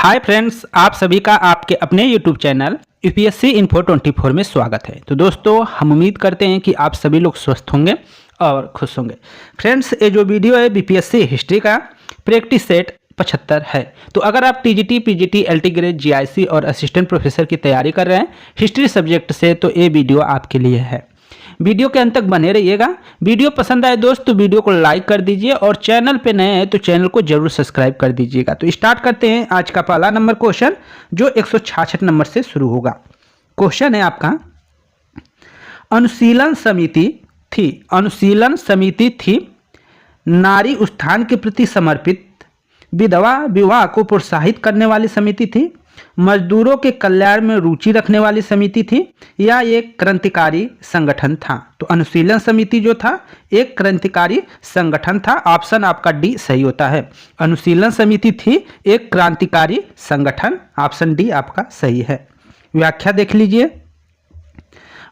Hi friends, आप सभी का आपके अपने यूट्यूब चैनल यूपीएससी इन्फो 24 में स्वागत है। तो दोस्तों, हम उम्मीद करते हैं कि आप सभी लोग स्वस्थ होंगे और खुश होंगे। फ्रेंड्स, ये जो वीडियो है बीपीएससी हिस्ट्री का प्रैक्टिस सेट 75 है। तो अगर आप TGT, PGT, LT grade, GIC और असिस्टेंट प्रोफेसर की तैयारी कर रहे हैं हिस्ट्री सब्जेक्ट से, तो ये वीडियो आपके लिए है। वीडियो के अंत तक बने रहिएगा। वीडियो पसंद आए दोस्त तो वीडियो को लाइक कर दीजिए और चैनल पे नए हैं तो चैनल को जरूर सब्सक्राइब कर दीजिएगा। तो स्टार्ट करते हैं आज का पहला नंबर क्वेश्चन, जो 166 नंबर से शुरू होगा। क्वेश्चन है आपका, अनुशीलन समिति थी नारी उत्थान के प्रति समर्पित, विधवा विवाह को प्रोत्साहित करने वाली समिति थी, मजदूरों के कल्याण में रुचि रखने वाली समिति थी, या एक क्रांतिकारी संगठन था। तो अनुशीलन समिति जो था एक क्रांतिकारी संगठन था। ऑप्शन आपका डी सही होता है। अनुशीलन समिति थी एक क्रांतिकारी संगठन। ऑप्शन डी आपका सही है। व्याख्या देख लीजिए।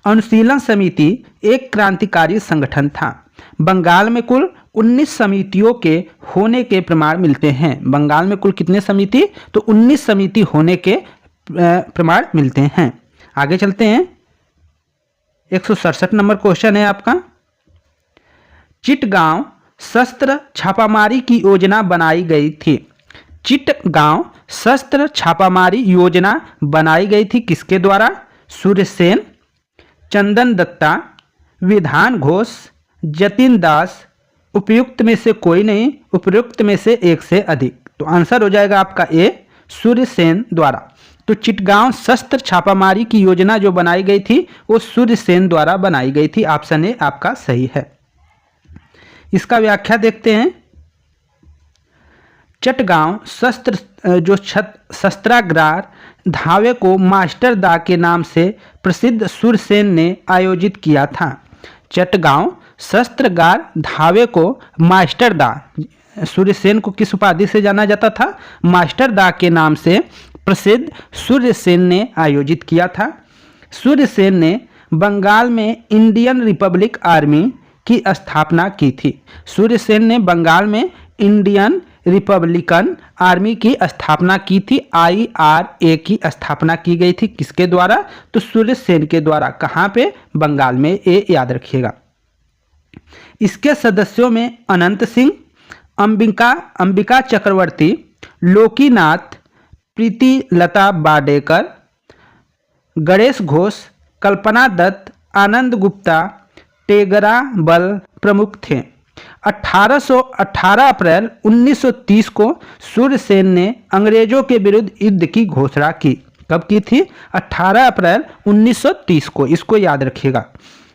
अनुशीलन समिति एक क्रांतिकारी संगठन था। बंगाल में कुल 19 समितियों के होने के प्रमाण मिलते हैं। बंगाल में कुल कितने समिति? तो 19 समिति होने के प्रमाण मिलते हैं। आगे चलते हैं। 167 नंबर क्वेश्चन है आपका, चिटगांव शस्त्र छापामारी की योजना बनाई गई थी। चिटगांव शस्त्र छापामारी योजना बनाई गई थी किसके द्वारा? सूर्यसेन, चंदन दत्ता, विधान घोष, जतिन दास, उपयुक्त में से कोई नहीं, उपयुक्त में से एक से अधिक। तो आंसर हो जाएगा आपका ए, सूर्यसेन द्वारा। तो चिटगांव शस्त्र छापामारी की योजना जो बनाई गई थी वो सूर्यसेन द्वारा बनाई गई थी। ऑप्शन ए आपका सही है। इसका व्याख्या देखते हैं। चिटगांव शस्त्रागार धावे को मास्टर दा के नाम से प्रसिद्ध सूर्यसेन ने आयोजित किया था। चिटगांव शस्त्रागार धावे को मास्टर दा, सूर्यसेन को किस उपाधि से जाना जाता था? मास्टर दा के नाम से प्रसिद्ध सूर्यसेन ने आयोजित किया था। सूर्यसेन ने बंगाल में इंडियन रिपब्लिक आर्मी की स्थापना की थी। सूर्यसेन ने बंगाल में इंडियन रिपब्लिकन आर्मी की स्थापना की थी। IRA की स्थापना की गई थी किसके द्वारा? तो सूर्यसेन के द्वारा। कहाँ पे? बंगाल में। ये याद रखिएगा। इसके सदस्यों में अनंत सिंह, अंबिका चक्रवर्ती, लोकीनाथ, प्रीतिलता वाडेकर, गणेश घोष, कल्पना दत्त, आनंद गुप्ता, टेगरा बल प्रमुख थे। 1818 अप्रैल 1930 को सूर्यसेन ने अंग्रेजों के विरुद्ध युद्ध की घोषणा की। कब की थी? 18 अप्रैल 1930 को। इसको याद रखिएगा।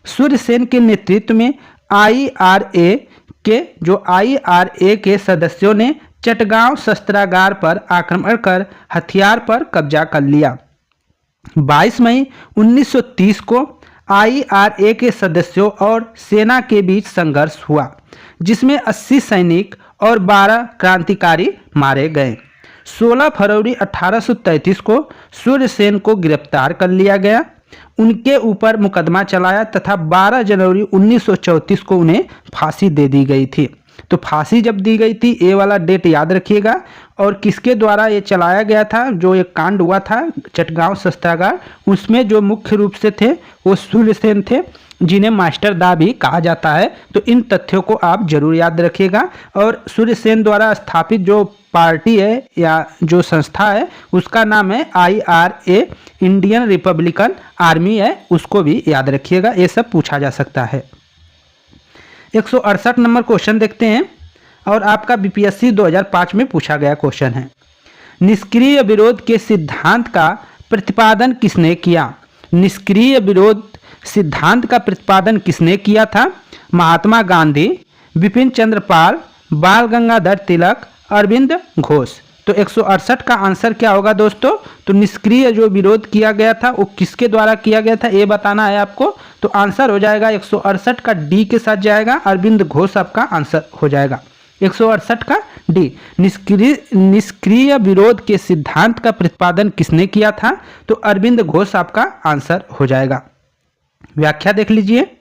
सूर्यसेन के नेतृत्व में IRA के सदस्यों ने चिटगांव शस्त्रागार पर आक्रमण कर हथियार पर कब्जा कर लिया। 22 मई 1930 को IRA के सदस्यों और सेना के बीच संघर्ष हुआ, जिसमें 80 सैनिक और 12 क्रांतिकारी मारे गए। 16 फरवरी 1833 को सूर्यसेन को गिरफ्तार कर लिया गया, उनके ऊपर मुकदमा चलाया तथा 12 जनवरी 1934 को उन्हें फांसी दे दी गई थी। तो फांसी जब दी गई थी, ये वाला डेट याद रखिएगा। और किसके द्वारा ये चलाया गया था? जो एक कांड हुआ था चिटगांव शस्त्रागार, उसमें जो मुख्य रूप से थे वो सूर्यसेन थे, जिन्हें मास्टर दा भी कहा जाता है। तो इन तथ्यों को आप जरूर याद रखिएगा। और सूर्यसेन द्वारा स्थापित जो पार्टी है या जो संस्था है उसका नाम है IRA, इंडियन रिपब्लिकन आर्मी है, उसको भी याद रखिएगा। ये सब पूछा जा सकता है। 168 नंबर क्वेश्चन देखते हैं, और आपका बीपीएससी 2005 में पूछा गया क्वेश्चन है। निष्क्रिय विरोध के सिद्धांत का प्रतिपादन किसने किया? निष्क्रिय विरोध सिद्धांत का प्रतिपादन किसने किया था? महात्मा गांधी, बिपिन चंद्र पाल, बाल गंगाधर तिलक, अरविंद घोष। तो 168 का आंसर क्या होगा दोस्तों? तो निष्क्रिय जो विरोध किया गया था वो किसके द्वारा किया गया था ये बताना है आपको। तो आंसर हो जाएगा 168 का डी के साथ जाएगा, अरविंद घोष आपका आंसर हो जाएगा। 168 का डी। निष्क्रिय विरोध के सिद्धांत का प्रतिपादन किसने किया था? तो अरविंद घोष आपका आंसर हो जाएगा। व्याख्या देख लीजिए।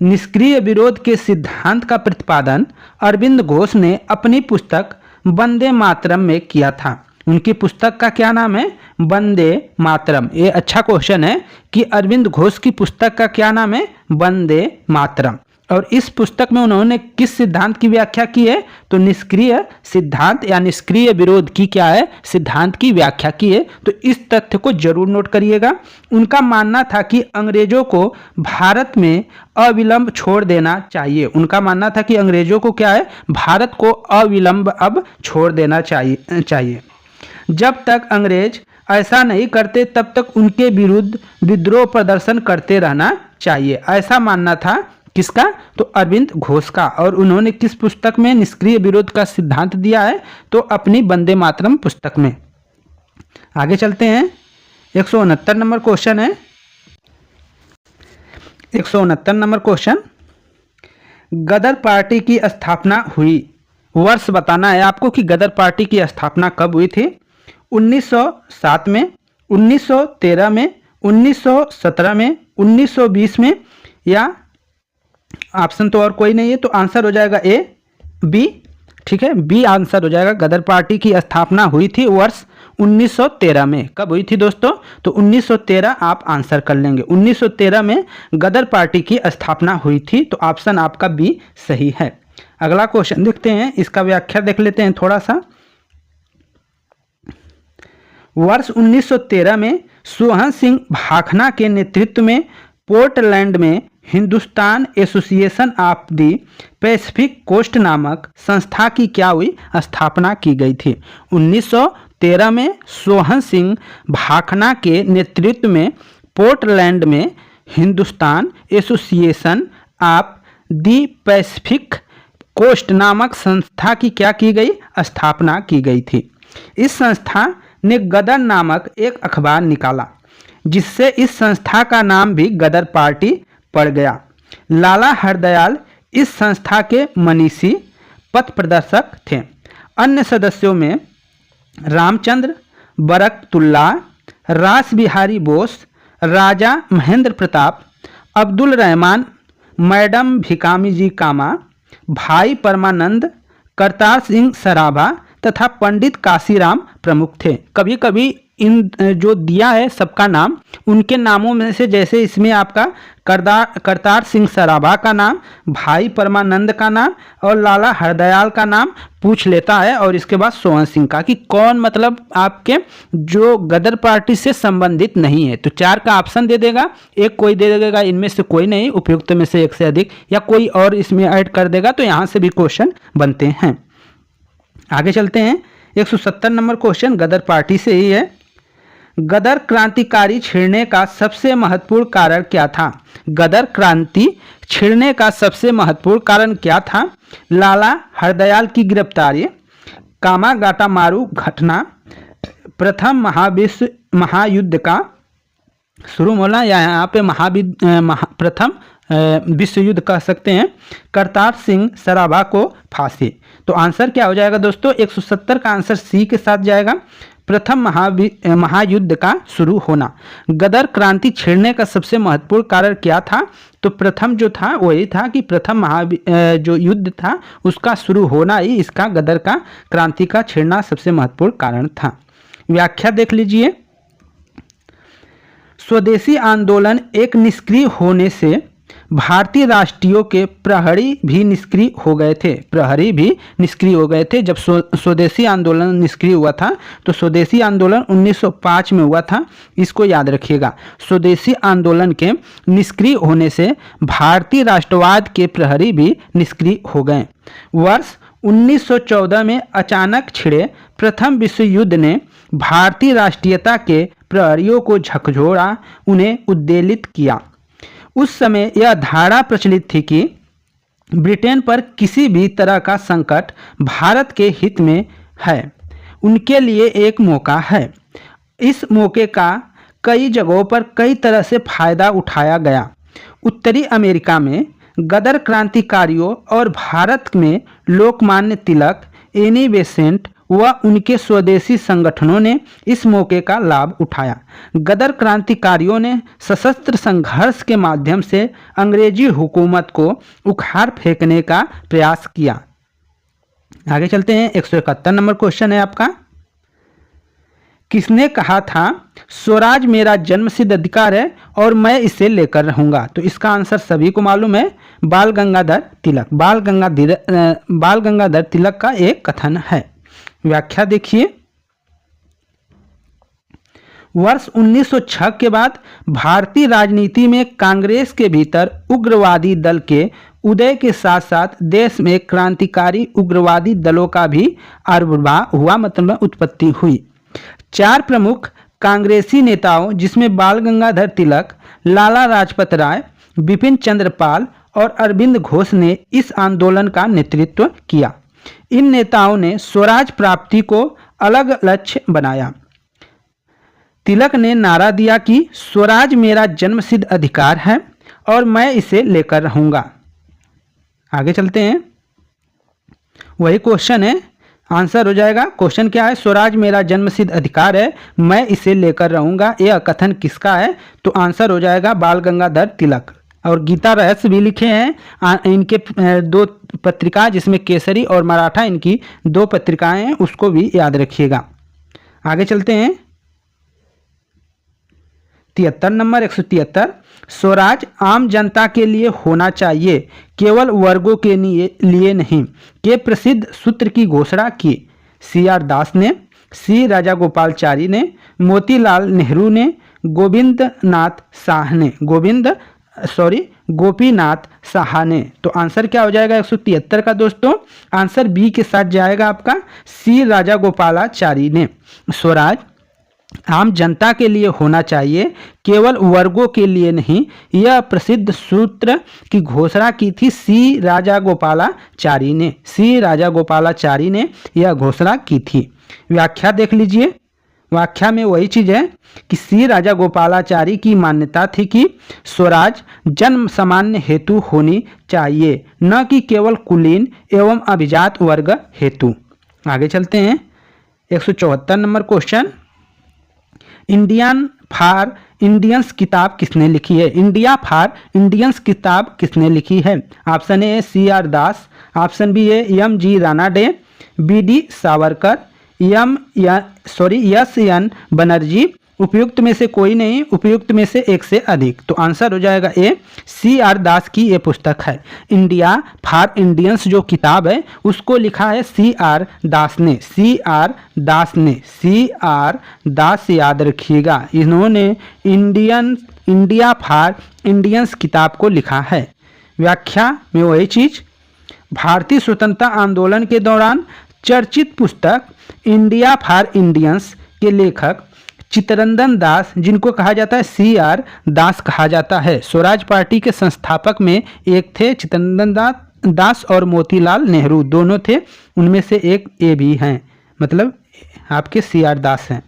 निष्क्रिय विरोध के सिद्धांत का प्रतिपादन अरविंद घोष ने अपनी पुस्तक वंदे मातरम में किया था। उनकी पुस्तक का क्या नाम है? वंदे मातरम। ये अच्छा क्वेश्चन है कि अरविंद घोष की पुस्तक का क्या नाम है? वंदे मातरम। और इस पुस्तक में उन्होंने किस सिद्धांत की व्याख्या की है? तो निष्क्रिय सिद्धांत या निष्क्रिय विरोध की क्या है? सिद्धांत की व्याख्या की है। तो इस तथ्य को जरूर नोट करिएगा। उनका मानना था कि अंग्रेजों को भारत में अविलंब छोड़ देना चाहिए। उनका मानना था कि अंग्रेजों को क्या है? भारत को अविलंब अब छोड़ देना चाहिए। जब तक अंग्रेज ऐसा नहीं करते तब तक उनके विरुद्ध विद्रोह प्रदर्शन करते रहना चाहिए। ऐसा मानना था किसका? तो अरविंद घोष का। और उन्होंने किस पुस्तक में निष्क्रिय विरोध का सिद्धांत दिया है? तो अपनी वंदे मातरम पुस्तक में। आगे चलते हैं। 169 नंबर क्वेश्चन है। 169 नंबर क्वेश्चन, गदर पार्टी की स्थापना हुई, वर्ष बताना है आपको कि गदर पार्टी की स्थापना कब हुई थी। 1907 में, 1913 में, 1917 में, 1920 में, या ऑप्शन तो और कोई नहीं है, तो आंसर हो जाएगा ए, बी। ठीक है, बी आंसर हो जाएगा। गदर पार्टी की स्थापना हुई थी वर्ष 1913 में। कब हुई थी दोस्तों? तो 1913 आप आंसर कर लेंगे। 1913 में गदर पार्टी की स्थापना हुई थी। तो ऑप्शन आपका बी सही है। अगला क्वेश्चन देखते हैं, इसका व्याख्या देख लेते हैं थोड़ा सा। वर्ष 1913 में सोहन सिंह भाखना के नेतृत्व में पोर्टलैंड में Hindustan Association of the Pacific Coast नामक संस्था की क्या हुई? स्थापना की गई थी। 1913 में सोहन सिंह भाखना के नेतृत्व में पोर्टलैंड में Hindustan Association of the Pacific Coast नामक संस्था की क्या की गई? स्थापना की गई थी। इस संस्था ने गदर नामक एक अखबार निकाला, जिससे इस संस्था का नाम भी गदर पार्टी पड़ गया। लाला हरदयाल इस संस्था के मनीषी पथ प्रदर्शक थे। अन्य सदस्यों में रामचंद्र, बरकतुल्ला, रास बिहारी बोस, राजा महेंद्र प्रताप, अब्दुल रहमान, मैडम भिकामी जी कामा, भाई परमानंद, करतार सिंह सराभा तथा पंडित काशीराम प्रमुख थे। कभी कभी इन जो दिया है सबका नाम, उनके नामों में से जैसे इसमें आपका करतार सिंह सराभा का नाम, भाई परमानंद का नाम और लाला हरदयाल का नाम पूछ लेता है, और इसके बाद सोहन सिंह का, कि कौन मतलब आपके जो गदर पार्टी से संबंधित नहीं है। तो 4 का ऑप्शन दे देगा, एक कोई दे देगा, इनमें से कोई नहीं, उपयुक्त में से एक से अधिक, या कोई और इसमें ऐड कर देगा। तो यहाँ से भी क्वेश्चन बनते हैं। आगे चलते हैं। 170 नंबर क्वेश्चन गदर पार्टी से ही है। गदर क्रांतिकारी छिड़ने का सबसे महत्वपूर्ण कारण क्या था? गदर क्रांति छिड़ने का सबसे महत्वपूर्ण कारण क्या था? लाला हरदयाल की गिरफ्तारी, कामागाटामारू घटना, प्रथम महायुद्ध का शुरू होना, या यहाँ पे प्रथम विश्व युद्ध कह सकते हैं, करतार सिंह सराभा को फांसी। तो आंसर क्या हो जाएगा दोस्तों? 170 का आंसर सी के साथ जाएगा, प्रथम महायुद्ध का शुरू होना। गदर क्रांति छिड़ने का सबसे महत्वपूर्ण कारण क्या था? तो प्रथम जो था वही था कि प्रथम जो युद्ध था उसका शुरू होना ही इसका गदर का क्रांति का छिड़ना सबसे महत्वपूर्ण कारण था। व्याख्या देख लीजिए। स्वदेशी आंदोलन एक निष्क्रिय होने से भारतीय राष्ट्रीयों के प्रहरी भी निष्क्रिय हो गए थे। प्रहरी भी निष्क्रिय हो गए थे जब स्वदेशी आंदोलन निष्क्रिय हुआ था। तो स्वदेशी आंदोलन 1905 में हुआ था, इसको याद रखिएगा। स्वदेशी आंदोलन के निष्क्रिय होने से भारतीय राष्ट्रवाद के प्रहरी भी निष्क्रिय हो गए। वर्ष 1914 में अचानक छिड़े प्रथम विश्व युद्ध ने भारतीय राष्ट्रीयता के प्रहरियों को झकझोरा, उन्हें उद्वेलित किया। उस समय यह धारणा प्रचलित थी कि ब्रिटेन पर किसी भी तरह का संकट भारत के हित में है, उनके लिए एक मौका है। इस मौके का कई जगहों पर कई तरह से फायदा उठाया गया। उत्तरी अमेरिका में गदर क्रांतिकारियों और भारत में लोकमान्य तिलक, एनी बेसेंट व उनके स्वदेशी संगठनों ने इस मौके का लाभ उठाया। गदर क्रांतिकारियों ने सशस्त्र संघर्ष के माध्यम से अंग्रेजी हुकूमत को उखाड़ फेंकने का प्रयास किया। आगे चलते हैं। 171 नंबर क्वेश्चन है आपका, किसने कहा था स्वराज मेरा जन्मसिद्ध अधिकार है और मैं इसे लेकर रहूंगा? तो इसका आंसर सभी को मालूम है, बाल गंगाधर तिलक। बाल गंगाधर तिलक का एक कथन है। व्याख्या देखिए, वर्ष 1906 के बाद भारतीय राजनीति में कांग्रेस के भीतर उग्रवादी दल के उदय के साथ साथ देश में क्रांतिकारी उग्रवादी दलों का भी आविर्भाव हुआ, मतलब उत्पत्ति हुई। 4 प्रमुख कांग्रेसी नेताओं जिसमें बाल गंगाधर तिलक, लाला लाजपत राय, बिपिन चंद्र पाल और अरविंद घोष ने इस आंदोलन का नेतृत्व किया। इन नेताओं ने स्वराज प्राप्ति को अलग लक्ष्य बनाया। तिलक ने नारा दिया कि स्वराज मेरा जन्मसिद्ध अधिकार है और मैं इसे लेकर रहूंगा। आगे चलते हैं, वही क्वेश्चन है, आंसर हो जाएगा। क्वेश्चन क्या है? स्वराज मेरा जन्मसिद्ध अधिकार है, मैं इसे लेकर रहूंगा। यह कथन किसका है? तो आंसर हो जाएगा बाल गंगाधर तिलक। और गीता रहस्य भी लिखे हैं इनके 2 पत्रिका, जिसमें केसरी और मराठा इनकी 2 पत्रिकाएं हैं, उसको भी याद रखिएगा। आगे चलते हैं, 73 नंबर 173, स्वराज आम जनता के लिए होना चाहिए, केवल वर्गों के लिए नहीं के प्रसिद्ध सूत्र की घोषणा की CR दास ने, C राजागोपालाचारी ने, मोतीलाल नेहरू ने, गोपीनाथ साहा ने। तो आंसर क्या हो जाएगा 173 का दोस्तों? आंसर बी के साथ जाएगा आपका, C राजागोपालाचारी ने। स्वराज आम जनता के लिए होना चाहिए, केवल वर्गों के लिए नहीं, यह प्रसिद्ध सूत्र की घोषणा की थी C राजागोपालाचारी ने यह घोषणा की थी। व्याख्या देख लीजिए, व्याख्या में वही चीज है कि C राजागोपालाचारी की मान्यता थी कि स्वराज जन्म सामान्य हेतु होनी चाहिए, न कि केवल कुलीन एवं अभिजात वर्ग हेतु। आगे चलते हैं, 174 number question, Indian for Indians किताब किसने लिखी है? इंडिया फॉर इंडियंस किताब किसने लिखी है? Option A CR Das, option B है MG Ranade, BD Savarkar, SN Banerjee, उपयुक्त में से कोई नहीं, उपयुक्त में से एक से अधिक। तो आंसर हो जाएगा ए, CR दास की ये पुस्तक है। इंडिया फॉर इंडियंस जो किताब है उसको लिखा है CR दास, याद रखिएगा, इन्होंने इंडिया फॉर इंडियंस किताब को लिखा है। व्याख्या में वही चीज, भारतीय स्वतंत्रता आंदोलन के दौरान चर्चित पुस्तक इंडिया फॉर इंडियंस के लेखक चित्तरंजन दास, जिनको कहा जाता है CR दास कहा जाता है, स्वराज पार्टी के संस्थापक में एक थे चित्तरंजन दास और मोतीलाल नेहरू दोनों थे, उनमें से एक ए भी हैं, मतलब आपके CR दास हैं।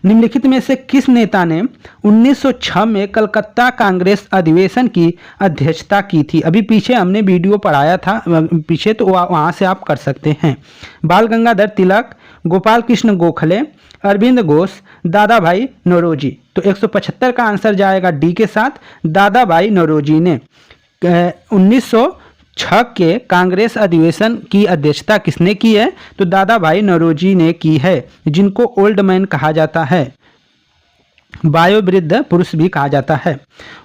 निम्नलिखित में से किस नेता ने 1906 में कलकत्ता कांग्रेस अधिवेशन की अध्यक्षता की थी? अभी पीछे हमने वीडियो पढ़ाया था पीछे, तो वहाँ से आप कर सकते हैं। बाल गंगाधर तिलक, गोपाल कृष्ण गोखले, अरविंद घोष, दादा भाई नौरोजी। तो 175 का आंसर जाएगा डी के साथ, दादा भाई नौरोजी ने। 1906 के कांग्रेस अधिवेशन की अध्यक्षता किसने की है? तो दादा भाई नौरोजी ने की है, जिनको ओल्ड मैन कहा जाता है, वयोवृद्ध पुरुष भी कहा जाता है।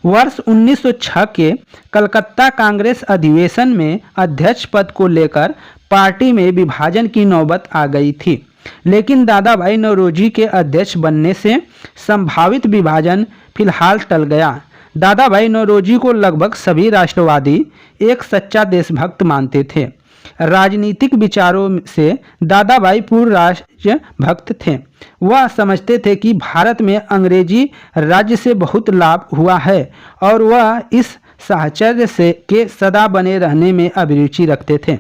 वर्ष 1906 के कलकत्ता कांग्रेस अधिवेशन में अध्यक्ष पद को लेकर पार्टी में विभाजन की नौबत आ गई थी, लेकिन दादा भाई नौरोजी के अध्यक्ष बनने से संभावित विभाजन फिलहाल टल गया। दादा भाई नौरोजी को लगभग सभी राष्ट्रवादी एक सच्चा देशभक्त मानते थे। राजनीतिक विचारों से दादा भाई पूर्ण राष्ट्रभक्त थे। वह समझते थे कि भारत में अंग्रेजी राज्य से बहुत लाभ हुआ है और वह इस साहचर्य से के सदा बने रहने में अभिरुचि रखते थे।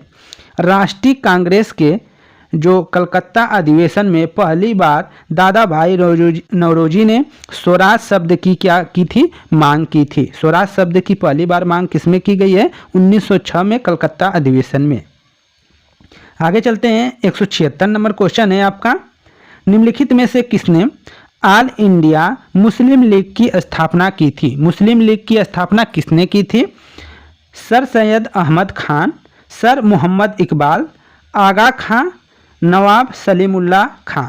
राष्ट्रीय कांग्रेस के जो कलकत्ता अधिवेशन में पहली बार दादा भाई नौरोजी ने स्वराज शब्द की क्या की थी? मांग की थी। स्वराज शब्द की पहली बार मांग किसमें की गई है? 1906 में कलकत्ता अधिवेशन में। आगे चलते हैं, 176 नंबर क्वेश्चन है आपका, निम्नलिखित में से किसने ऑल इंडिया मुस्लिम लीग की स्थापना की थी? मुस्लिम लीग की स्थापना किसने की थी? सर सैयद अहमद खान, सर मोहम्मद इकबाल, आगा खां, नवाब सलीमुल्लाह खां।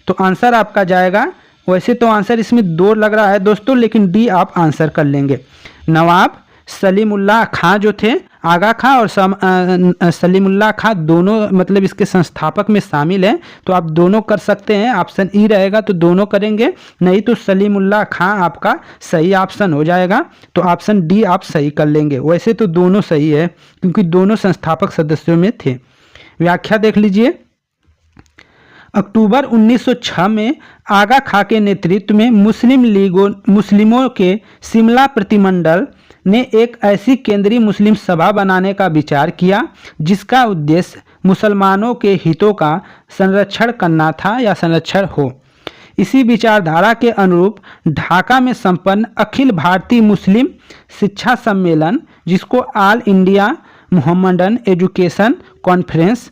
तो आंसर आपका जाएगा, वैसे तो आंसर इसमें दो लग रहा है दोस्तों, लेकिन डी आप आंसर कर लेंगे। नवाब सलीमुल्लाह खां जो थे, आगा खां और सलीमुल्लाह खां दोनों मतलब इसके संस्थापक में शामिल हैं। तो आप दोनों कर सकते हैं, ऑप्शन ई रहेगा तो दोनों करेंगे, नहीं तो सलीमुल्लाह खां आपका सही ऑप्शन हो जाएगा। तो ऑप्शन डी आप सही कर लेंगे। वैसे तो दोनों सही है क्योंकि दोनों संस्थापक सदस्यों में थे। व्याख्या देख लीजिए। अक्टूबर 1906 में आगा खां के नेतृत्व में मुस्लिमों के शिमला प्रतिमंडल ने एक ऐसी केंद्रीय मुस्लिम सभा बनाने का विचार किया जिसका उद्देश्य मुसलमानों के हितों का संरक्षण करना था या संरक्षण हो। इसी विचारधारा के अनुरूप ढाका में संपन्न अखिल भारतीय मुस्लिम शिक्षा सम्मेलन, जिसको all India Mohammedan education conference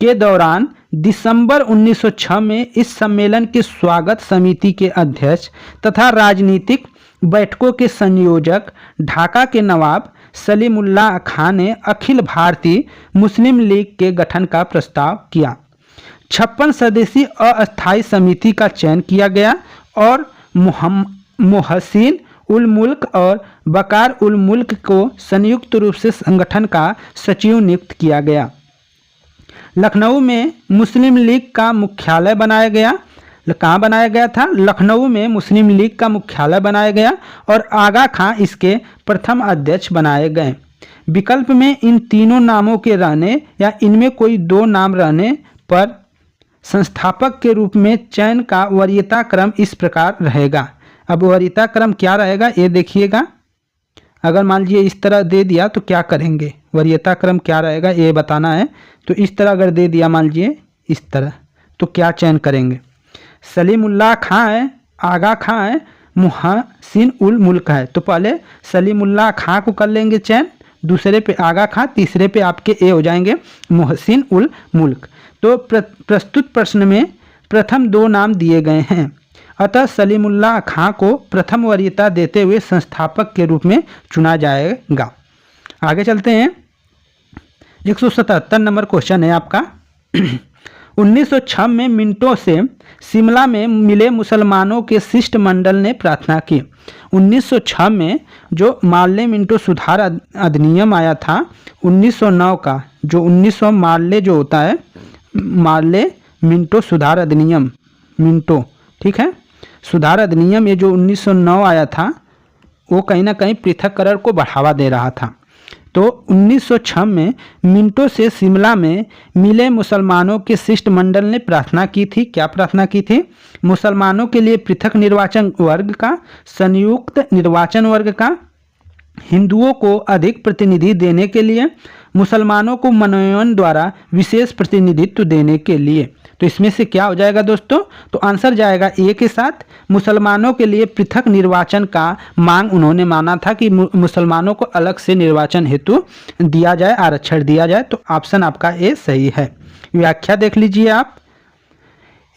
के दौरान दिसंबर 1906 में इस सम्मेलन की स्वागत समिति के अध्यक्ष तथा राजनीतिक बैठकों के संयोजक ढाका के नवाब सलीमुल्लाह खां ने अखिल भारतीय मुस्लिम लीग के गठन का प्रस्ताव किया। 56 सदस्यीय अस्थायी समिति का चयन किया गया और मोहसिन उल मुल्क और बकार उल मुल्क को संयुक्त रूप से संगठन का सचिव नियुक्त किया गया। लखनऊ में मुस्लिम लीग का मुख्यालय बनाया गया। कहाँ बनाया गया था? लखनऊ में मुस्लिम लीग का मुख्यालय बनाया गया और आगा खां इसके प्रथम अध्यक्ष बनाए गए। विकल्प में इन तीनों नामों के रहने या इनमें कोई दो नाम रहने पर संस्थापक के रूप में चयन का वरीयता क्रम इस प्रकार रहेगा। अब वरीयता क्रम क्या रहेगा ये देखिएगा। अगर मान लीजिए इस तरह दे दिया तो क्या करेंगे, वरीयता क्रम क्या रहेगा ये बताना है। तो इस तरह अगर दे दिया मान लीजिए इस तरह, तो क्या चयन करेंगे? सलीमुल्लाह खां है, आगा खां है, मोहसिन उल मुल्क है। तो पहले सलीमुल्लाह खां को कर लेंगे चयन, दूसरे पे आगा खां, तीसरे पे आपके ए हो जाएंगे मोहसिन उल मुल्क। तो प्रस्तुत प्रश्न में प्रथम दो नाम दिए गए हैं, अतः सलीमुल्लाह खां को प्रथम वरीयता देते हुए संस्थापक के रूप में चुना जाएगा। आगे चलते हैं। 177 नंबर क्वेश्चन है आपका। 1906 में मिंटो से शिमला में मिले मुसलमानों के शिष्टमंडल ने प्रार्थना की। 1906 में जो मार्ले मिंटो सुधार अधिनियम आया था 1909 का, जो 1900 मार्ले जो होता है मार्ले मिंटो सुधार अधिनियम, मिंटो ठीक है, सुधार अधिनियम ये जो 1909 आया था वो कहीं ना कहीं पृथककरण को बढ़ावा दे रहा था। तो 1906 में मिंटो से शिमला में मिले मुसलमानों के शिष्टमंडल ने प्रार्थना की थी। क्या प्रार्थना की थी? मुसलमानों के लिए पृथक निर्वाचन वर्ग का, संयुक्त निर्वाचन वर्ग का, हिंदुओं को अधिक प्रतिनिधि देने के लिए, मुसलमानों को मनोनयन द्वारा विशेष प्रतिनिधित्व देने के लिए। तो इसमें से क्या हो जाएगा दोस्तों? तो आंसर जाएगा ए के साथ। मुसलमानों के लिए पृथक निर्वाचन का मांग उन्होंने माना था कि मुसलमानों को अलग से निर्वाचन हेतु दिया जाए, आरक्षण दिया जाए। तो ऑप्शन आपका ए सही है। व्याख्या देख लीजिए आप।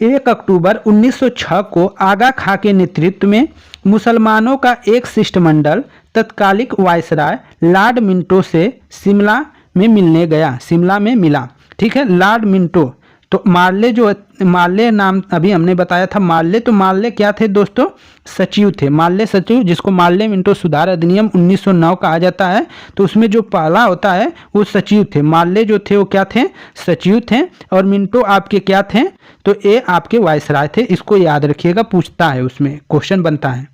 1 अक्टूबर 1906 को आगा खां के नेतृत्व में मुसलमानों का एक शिष्टमंडल तत्कालिक वायसराय लॉर्ड मिंटो से शिमला में मिलने गया, शिमला में मिला। ठीक है, लॉर्ड मिंटो। तो मार्ले जो मार्ले नाम अभी हमने बताया था मार्ले, तो मार्ले क्या थे दोस्तों? सचिव थे। मार्ले सचिव, जिसको मार्ले मिंटो सुधार अधिनियम 1909 कहा जाता है। तो उसमें जो पहला होता है वो सचिव थे। मार्ले जो थे वो क्या थे? सचिव थे। और मिंटो आपके क्या थे? तो ये आपके वायसराय थे। इसको याद रखिएगा, पूछता है, उसमें क्वेश्चन बनता है।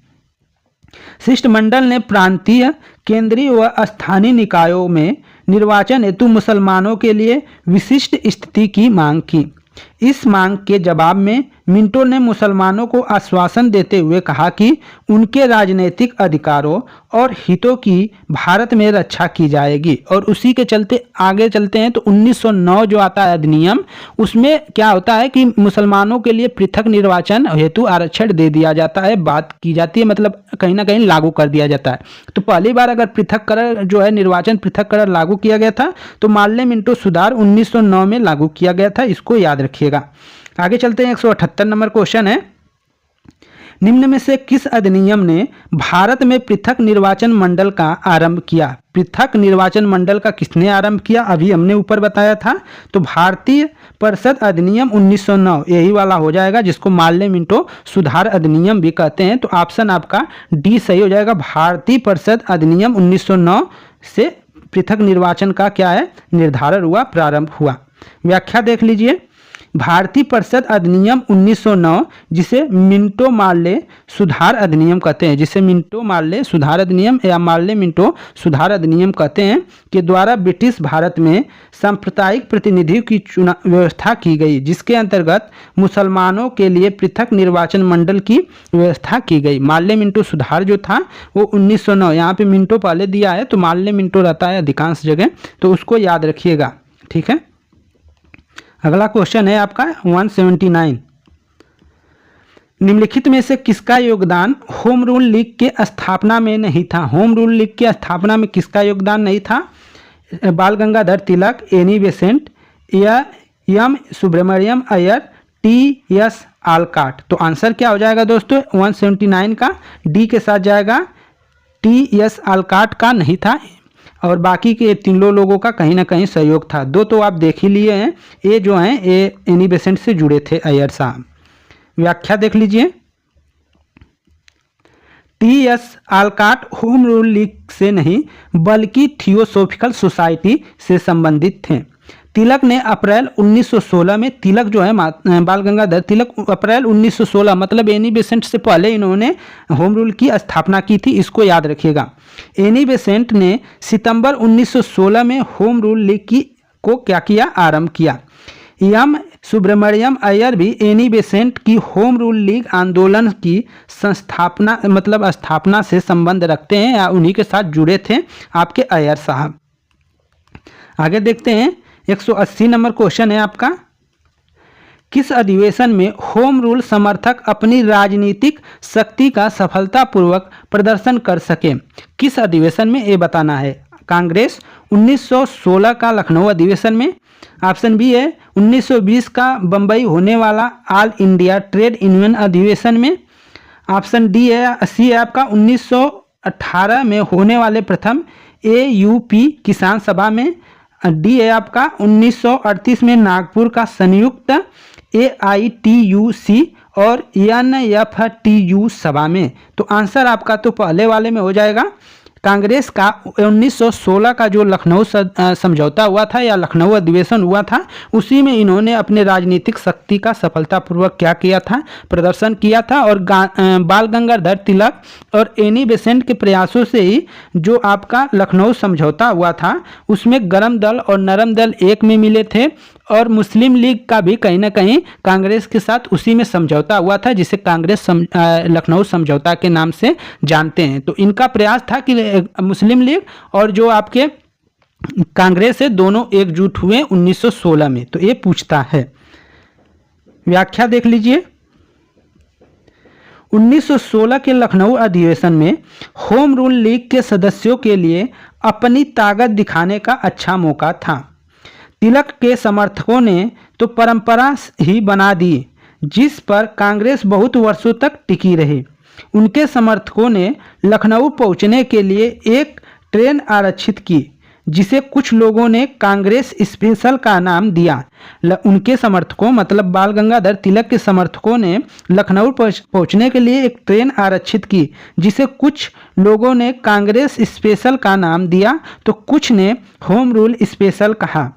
शिष्टमंडल ने प्रांतीय, केंद्रीय व स्थानीय निकायों में निर्वाचन हेतु मुसलमानों के लिए विशिष्ट स्थिति की मांग की। इस मांग के जवाब में मिंटो ने मुसलमानों को आश्वासन देते हुए कहा कि उनके राजनीतिक अधिकारों और हितों की भारत में रक्षा की जाएगी। और उसी के चलते आगे चलते हैं तो 1909 जो आता है अधिनियम, उसमें क्या होता है कि मुसलमानों के लिए पृथक निर्वाचन हेतु आरक्षण दे दिया जाता है, बात की जाती है, मतलब कहीं ना कहीं लागू कर दिया जाता है। तो पहली बार अगर पृथककरण जो है निर्वाचन पृथककरण लागू किया गया था तो मार्ले मिंटो सुधार 1909 में लागू किया गया था। इसको याद रखिएगा। आगे चलते हैं। 178 नंबर क्वेश्चन है। निम्न में से किस अधिनियम ने भारत में पृथक निर्वाचन मंडल का आरंभ किया? पृथक निर्वाचन मंडल का किसने आरंभ किया? अभी हमने ऊपर बताया था। तो भारतीय परिषद अधिनियम 1909 यही वाला हो जाएगा, जिसको मार्ले मिंटो सुधार अधिनियम भी कहते हैं। तो ऑप्शन आपका डी सही हो जाएगा। भारतीय परिषद अधिनियम 1909 से पृथक निर्वाचन का क्या है, निर्धारण हुआ, प्रारंभ हुआ। व्याख्या देख लीजिए। भारतीय परिषद अधिनियम 1909 जिसे मिंटो मार्ले सुधार अधिनियम कहते हैं, जिसे मिंटो मार्ले सुधार अधिनियम या मार्ले मिंटो सुधार अधिनियम कहते हैं, के द्वारा ब्रिटिश भारत में सांप्रदायिक प्रतिनिधियों की चुनाव व्यवस्था की गई, जिसके अंतर्गत मुसलमानों के लिए पृथक निर्वाचन मंडल की व्यवस्था की गई। मार्ले मिंटो सुधार जो था वो 1909, यहाँ पे मिंटो पहले दिया है तो मार्ले मिंटो रहता है अधिकांश जगह, तो उसको याद रखिएगा, ठीक है। अगला क्वेश्चन है आपका 179। निम्नलिखित में से किसका योगदान होम रूल लीग के स्थापना में नहीं था? होम रूल लीग के स्थापना में किसका योगदान नहीं था? बाल गंगाधर तिलक, एनी बेसेंट या M Subramaniam Iyer, T S Olcott. तो आंसर क्या हो जाएगा दोस्तों? 179 का डी के साथ जाएगा। टी एस आलकाट का नहीं था और बाकी के तीनों लोगों का कहीं ना कहीं सहयोग था। दो तो आप देख ही लिए हैं, ये जो हैं ये एनी बेसेंट से जुड़े थे, अय्यर साहब। व्याख्या देख लीजिए। T S Olcott home rule league से नहीं बल्कि थियोसॉफिकल सोसाइटी से संबंधित थे। तिलक ने अप्रैल 1916 में, तिलक जो है बाल गंगाधर तिलक अप्रैल 1916 मतलब एनी बेसेंट से पहले इन्होंने होम रूल की स्थापना की थी, इसको याद रखिएगा। एनी बेसेंट ने सितंबर 1916 में होम रूल लीग को क्या किया, आरंभ किया। एम सुब्रमण्यम अय्यर भी एनी बेसेंट की होम रूल लीग आंदोलन की संस्थापना मतलब स्थापना से संबंध रखते हैं या उन्हीं के साथ जुड़े थे आपके अय्यर साहब। आगे देखते हैं 180 नंबर क्वेश्चन है आपका। किस अधिवेशन में होम रूल समर्थक अपनी राजनीतिक शक्ति का सफलतापूर्वक प्रदर्शन कर सके? किस अधिवेशन में ये बताना है। कांग्रेस 1916 का लखनऊ अधिवेशन में, ऑप्शन बी है 1920 का बम्बई होने वाला ऑल इंडिया ट्रेड यूनियन अधिवेशन में, ऑप्शन डी है सी है आपका 1918 में होने वाले प्रथम AUP किसान सभा में, डी है आपका 1938 में नागपुर का संयुक्त AITUC और NFTU सभा में। तो आंसर आपका तो पहले वाले में हो जाएगा। कांग्रेस का 1916 का जो लखनऊ समझौता हुआ था या लखनऊ अधिवेशन हुआ था, उसी में इन्होंने अपने राजनीतिक शक्ति का सफलतापूर्वक क्या किया था, प्रदर्शन किया था। और बाल गंगाधर तिलक और एनी बेसेंट के प्रयासों से ही जो आपका लखनऊ समझौता हुआ था, उसमें गरम दल और नरम दल एक में मिले थे और मुस्लिम लीग का भी कहीं ना कहीं कांग्रेस के साथ उसी में समझौता हुआ था, जिसे कांग्रेस लखनऊ समझौता के नाम से जानते हैं। तो इनका प्रयास था कि मुस्लिम लीग और जो आपके कांग्रेस है दोनों एकजुट हुए 1916 में। तो ये पूछता है। व्याख्या देख लीजिए। 1916 के लखनऊ अधिवेशन में होम रूल लीग के सदस्यों के लिए अपनी ताकत दिखाने का अच्छा मौका था। तिलक के समर्थकों ने तो परंपरा ही बना दी, जिस पर कांग्रेस बहुत वर्षों तक टिकी रही। उनके समर्थकों ने लखनऊ पहुंचने के लिए एक ट्रेन आरक्षित की, जिसे कुछ लोगों ने कांग्रेस स्पेशल का नाम दिया। उनके समर्थकों मतलब बाल गंगाधर तिलक के समर्थकों ने लखनऊ पहुंचने के लिए एक ट्रेन आरक्षित की, जिसे कुछ लोगों ने कांग्रेस स्पेशल का नाम दिया तो कुछ ने होम रूल स्पेशल कहा।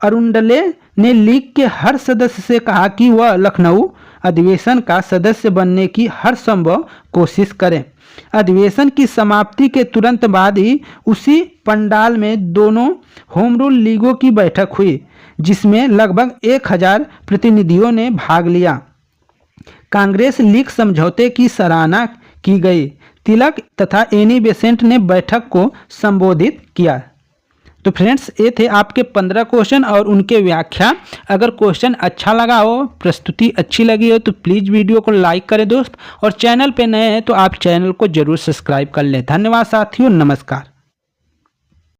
अरुंडले ने लीग के हर सदस्य से कहा कि वह लखनऊ अधिवेशन का सदस्य बनने की हर संभव कोशिश करें। अधिवेशन की समाप्ति के तुरंत बाद ही उसी पंडाल में दोनों होम रूल लीगों की बैठक हुई, जिसमें लगभग 1000 प्रतिनिधियों ने भाग लिया। कांग्रेस लीग समझौते की सराहना की गई। तिलक तथा एनी बेसेंट ने बैठक को संबोधित किया। तो फ्रेंड्स, ये थे आपके 15 क्वेश्चन और उनके व्याख्या। अगर क्वेश्चन अच्छा लगा हो, प्रस्तुति अच्छी लगी हो तो प्लीज़ वीडियो को लाइक करें दोस्त, और चैनल पे नए हैं तो आप चैनल को जरूर सब्सक्राइब कर लें। धन्यवाद साथियों, नमस्कार।